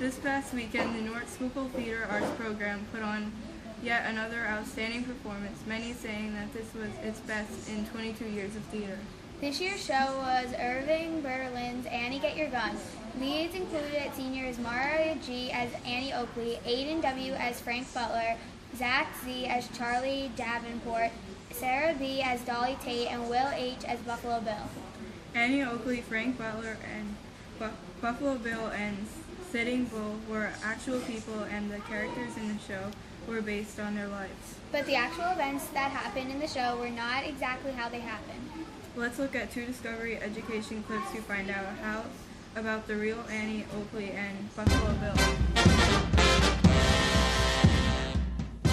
This past weekend, the North Schuylkill Theater Arts Program put on yet another outstanding performance, many saying that this was its best in 22 years of theater. This year's show was Irving Berlin's Annie Get Your Gun. Leads included seniors Mara G. as Annie Oakley, Aiden W. as Frank Butler, Zach Z. as Charlie Davenport, Sarah B. as Dolly Tate, and Will H. as Buffalo Bill. Annie Oakley, Frank Butler, and Buffalo Bill and Sitting Bull were actual people, and the characters in the show were based on their lives. But the actual events that happened in the show were not exactly how they happened. Let's look at two Discovery Education clips to find out how about the real Annie Oakley and Buffalo Bill.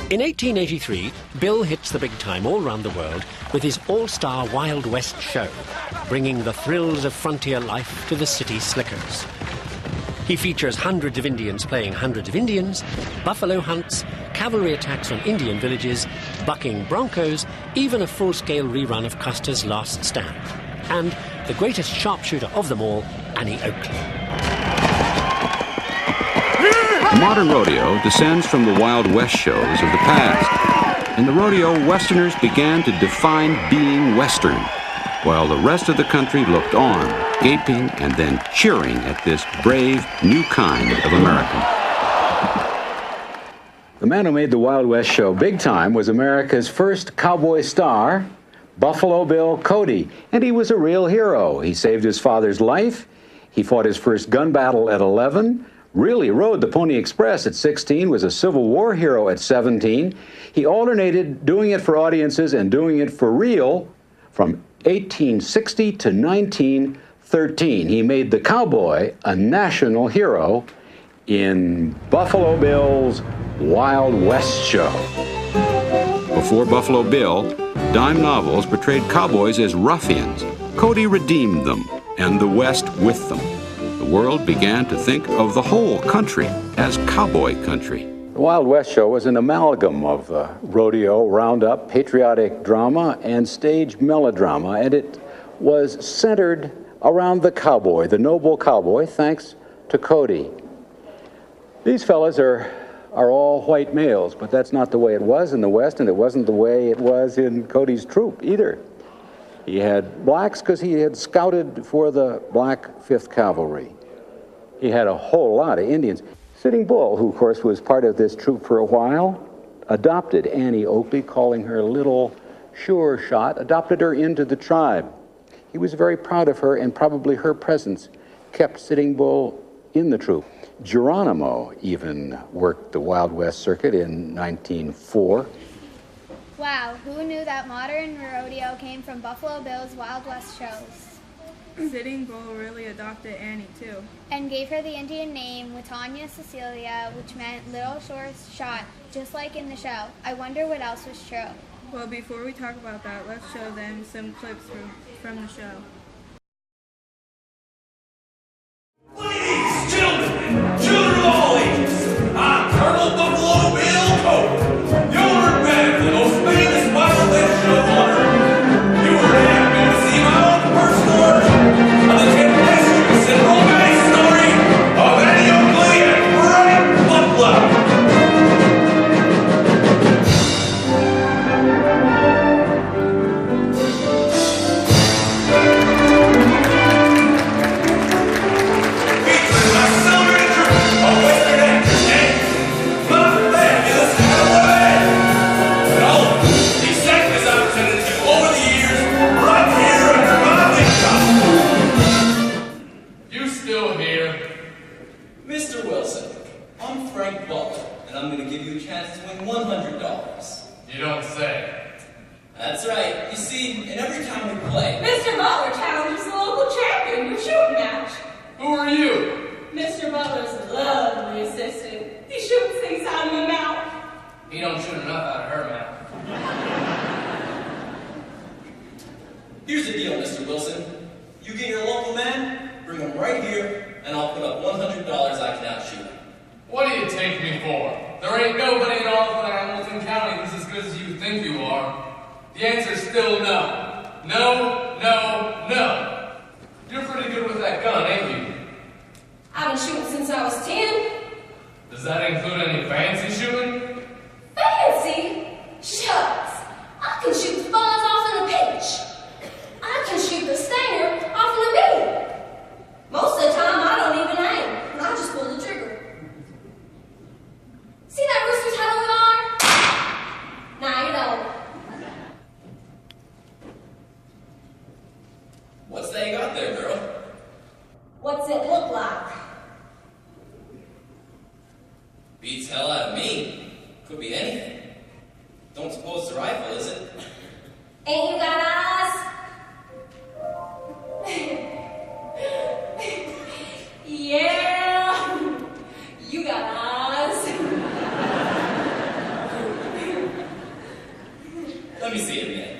In 1883, Bill hits the big time all around the world with his all-star Wild West show, bringing the thrills of frontier life to the city slickers. He features hundreds of Indians playing hundreds of Indians, buffalo hunts, cavalry attacks on Indian villages, bucking broncos, even a full-scale rerun of Custer's Last Stand, and the greatest sharpshooter of them all, Annie Oakley. The modern rodeo descends from the Wild West shows of the past. In the rodeo, Westerners began to define being Western, while the rest of the country looked on, gaping and then cheering at this brave new kind of American. The man who made the Wild West show big time was America's first cowboy star, Buffalo Bill Cody, and he was a real hero. He saved his father's life, he fought his first gun battle at 11, really rode the Pony Express at 16, was a Civil War hero at 17. He alternated doing it for audiences and doing it for real from 1860 to 1913. He made the cowboy a national hero in Buffalo Bill's Wild West show. Before Buffalo Bill, dime novels portrayed cowboys as ruffians. Cody redeemed them, and the West with them. The world began to think of the whole country as cowboy country. The Wild West show was an amalgam of rodeo, roundup, patriotic drama, and stage melodrama, and it was centered around the cowboy, the noble cowboy, thanks to Cody. These fellas are all white males, but that's not the way it was in the West, and it wasn't the way it was in Cody's troop either. He had blacks because he had scouted for the Black 5th Cavalry. He had a whole lot of Indians. Sitting Bull, who of course was part of this troop for a while, adopted Annie Oakley, calling her Little Sure Shot, adopted her into the tribe. He was very proud of her, and probably her presence kept Sitting Bull in the troop. Geronimo even worked the Wild West circuit in 1904. Wow, who knew that modern rodeo came from Buffalo Bill's Wild West shows? Sitting Bull really adopted Annie, too. And gave her the Indian name Watanya Cecilia, which meant Little Sure Shot, just like in the show. I wonder what else was true. Well, before we talk about that, let's show them some clips from the show. Ladies, gentlemen, children of all ages, I'm Colonel Buffalo Bill Cody, the owner man of the most famous Wild West show on earth. You were happy to see my own personal version of the tempestuous and romantic story of Annie Oakley and Frank Buffalo. Mr. Wilson, I'm Frank Butler, and I'm going to give you a chance to win $100. You don't say. That's right. You see, in every time we play... Mr. Butler challenges the local champion in your shooting match. Who are you? Mr. Butler's lovely assistant. He shoots things out of my mouth. He don't shoot enough out of her mouth. Here's the deal, Mr. Wilson. You get your local man, bring him right here, and I'll put up $100 I can outshoot him. What do you take me for? There ain't nobody in all of Hamilton County who's as good as you think you are. The answer's still no. No, no, no. You're pretty good with that gun, ain't you? I've been shooting since I was 10. Does that include any fancy shooting? Fancy? Shucks. I can shoot the fuzz off in the peach. I can shoot the stinger off in the bee. Most of the time, I don't even aim. I just pull the trigger. See that rooster's head over there? Nah, you don't. What's that you got there, girl? What's it look like? Beats hell out of me. Could be anything. Don't suppose it's a rifle, is it? Ain't you got eyes? Yeah, you got eyes. Let me see it again.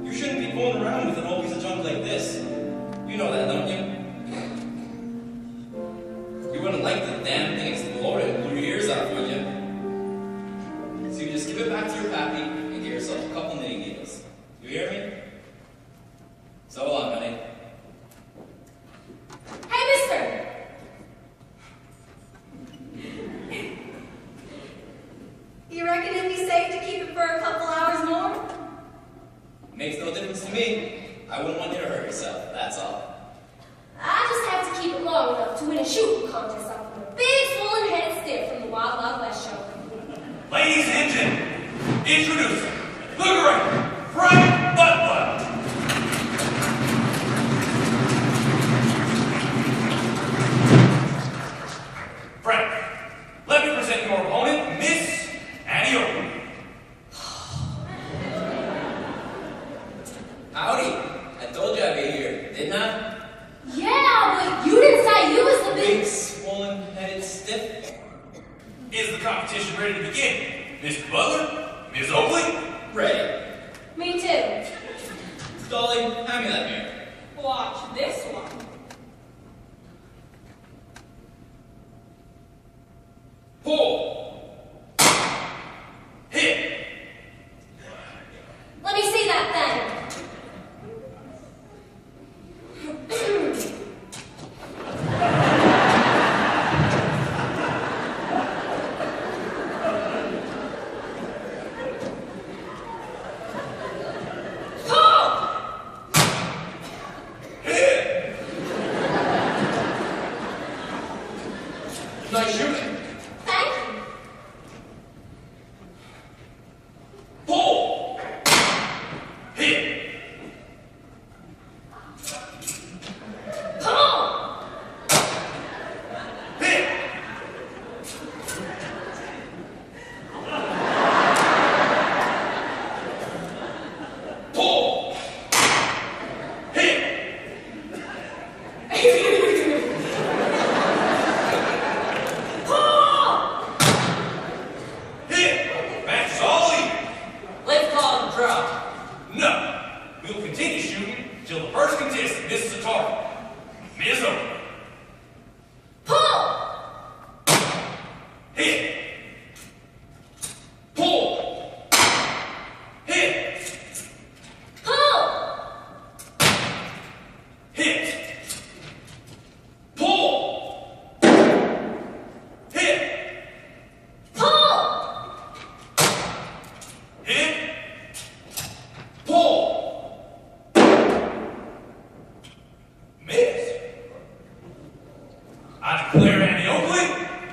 You shouldn't be fooling around with an old piece of junk like this. You know that, don't you? You wouldn't like the damn thing explode and blew your ears out, would you? So you just give it back to your pappy and get yourself a couple knitting needles. You hear me? So long, honey. Hey, mister. You reckon it'd be safe to keep it for a couple hours more? Makes no difference to me. I wouldn't want you to hurt yourself, that's all. I just have to keep it long enough to win a shooting contest off of a big swollen-headed stiff from the Wild Wild West show. Ladies and gentlemen, introducing the great Frank Butler. Frank, let me present your opponent, Miss Annie Oakley. Howdy. I told you I'd be here, didn't I? Yeah, but you didn't say you was the big... Big, swollen-headed stiff. Is the competition ready to begin? Mr. Butler? Ms. Oakley? Ready. Me too. Dolly, hand me that mirror. Watch this one. Pull. Hit. Let me see that thing. Nice shooting. Thank you. Pull. Hit. Pull. Hit. Pull. Hit. Hit. That's all you. Let's call it a draw. No. We'll continue shooting till the first contestant misses a target. Ms. Oakley. Pull. Hit. Pull. Hit. Pull. Hit. Pull. Hit. Pull. Hit. Pull. Miss. I declare Annie Oakley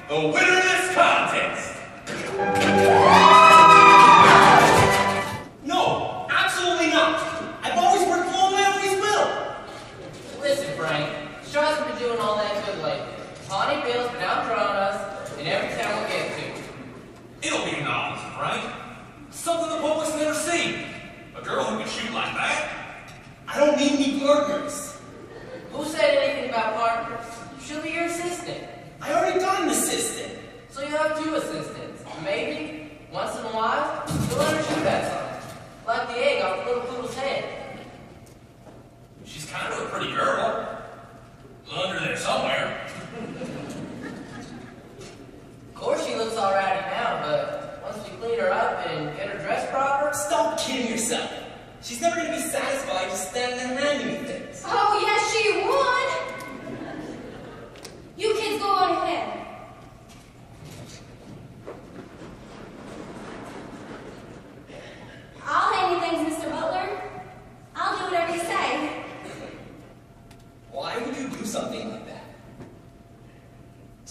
the winner of this contest. No, absolutely not. I've always worked long, I always will. Listen, Frank, Shaw hasn't been doing all that good lately. Pawnee Bill's been outdrawing us in every town we'll get to. It'll be novelty, Frank. Something the public's never seen. A girl who can shoot like that. I don't need any partners. Who said anything about partners? She'll be your assistant. I already got an assistant. So you'll have two assistants. Maybe, once in a while, you'll let her shoot at something. Like the egg off the little poodle's head. She's kind of a pretty girl. Under there somewhere. Of course she looks alrighty now, but once we clean her up and get her dressed proper, Stop kidding yourself. She's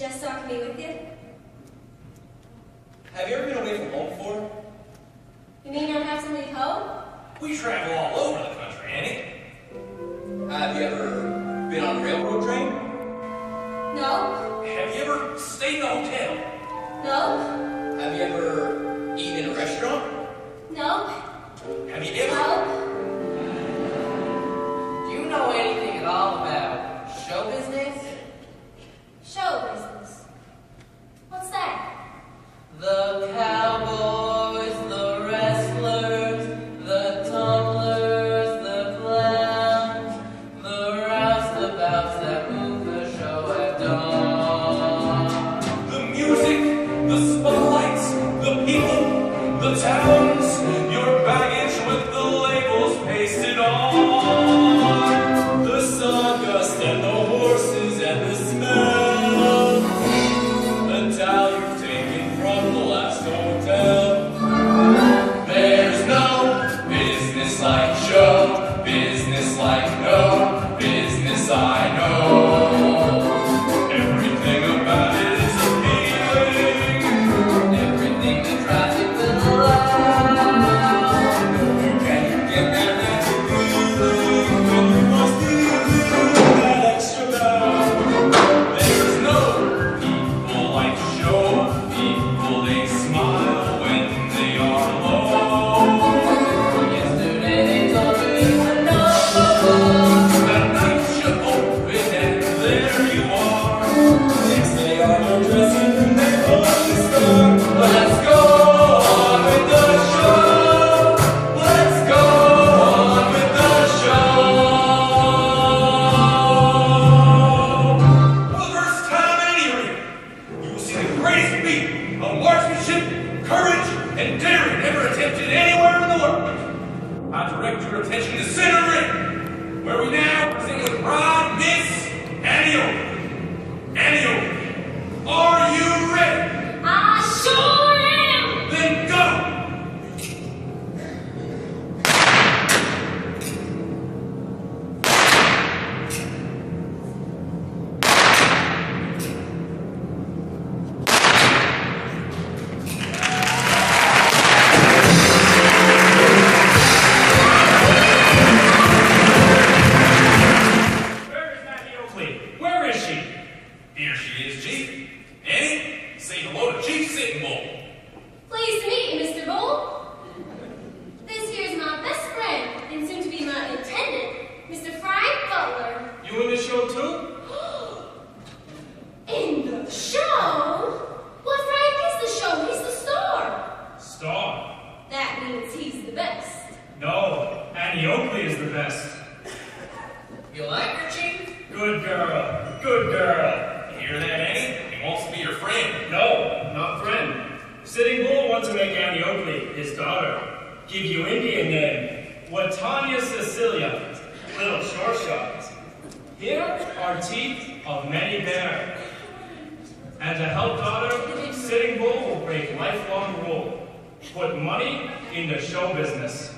Just so I can be with you? Have you ever been away from home before? You mean you don't have to leave home? We travel all over the country, Annie. Have you ever been on a railroad train? No. Have you ever stayed in a hotel? No. Have you ever eaten in a restaurant? No. Have you ever? No. Do you know anything at all about show business? Show business. What's that? The cowboys, the wrestlers, the tumblers, the clowns, the roustabouts that move the show at dawn. The music, the spotlights, the people, the towns, your baggage with the labels pasted on, the sawdust and the horses and the smell, the towel you've taken from the last hotel. There's no business like show, business like no business I know. Everything about it is appealing. Everything that drives you to the light. Can you get that magic feeling when you must be that extra bound? There's no people like show. People, they smile when they are alone. Yesterday they told me to know. That night you open and there you are. Next day on your dressing room they only start. Let's go on with the show. Let's go on with the show. For the first time in your year, you will see the greatest feat of marksmanship, courage, and daring ever attempted anywhere in the world. I direct your attention to Center Ring, where we now present with pride Miss Annie Oakley. Annie Oakley, are you ready? I sure am. Then go! Where is Annie Oakley? Where is she? Here she is, Chief. Annie, say hello to Chief Sitting Bull. Pleased to meet you, Mr. Bull. This here's my best friend and soon to be my attendant, Mr. Frank Butler. You in the show too? In the show? Well, Frank is the show. He's the star. Star? That means he's the best. No, Annie Oakley is the best. You like her, Chief? Good girl. Good girl. You hear that, Annie? He wants to be your friend. No, not friend. Sitting Bull wants to make Annie Oakley his daughter. Give you Indian name. Watanya Cecilia. Little short shots. Here are teeth of many bear. And to help daughter, Sitting Bull will break lifelong rule. Put money in the show business.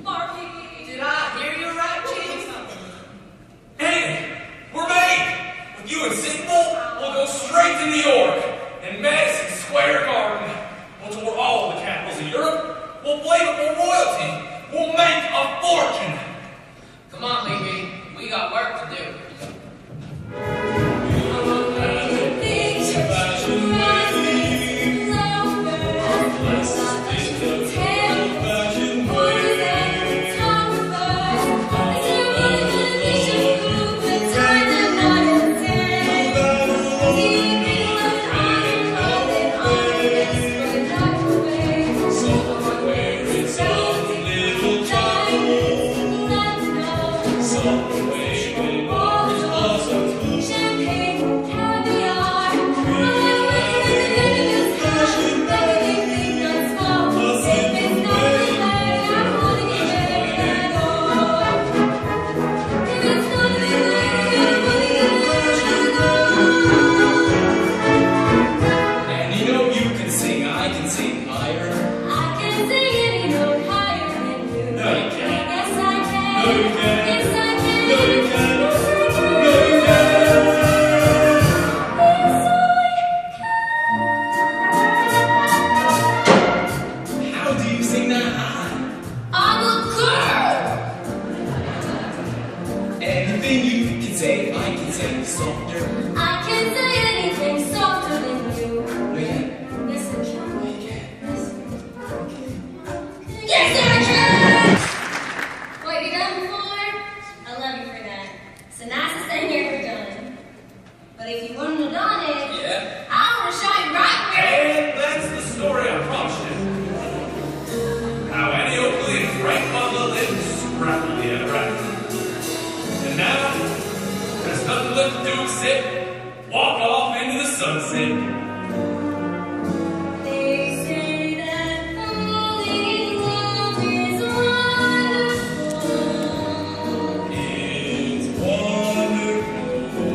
Barky. Did I hear you right, Chief? Annie, we're made! With you and Sitting Bull, we'll go straight to New York and Madison Square Garden. We'll tour all the capitals of Europe. We'll play before royalty. We'll make a fortune. Come on, Levy. We got work to do. Somewhere if you wouldn't have done it, Yeah? I would have shot you right there. And that's the story I promised you. How Annie Oakley and Frank Butler lived scrappily ever after. And now, there's nothing left to do except walk off into the sunset. They say that falling in love is wonderful. It's wonderful.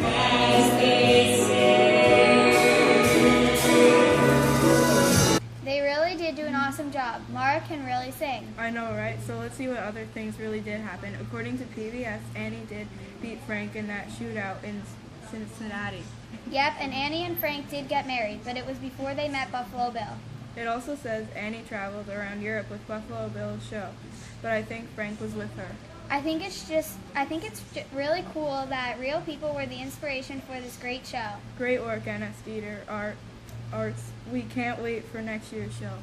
As they say. They really did do an awesome job. Mara can really sing. I know, right? So let's see what other things really did happen. According to PBS, Annie did beat Frank in that shootout in Cincinnati. Yep, and Annie and Frank did get married, but it was before they met Buffalo Bill. It also says Annie traveled around Europe with Buffalo Bill's show, but I think Frank was with her. I think it's really cool that real people were the inspiration for this great show. Great work, NS Theater Arts. We can't wait for next year's show.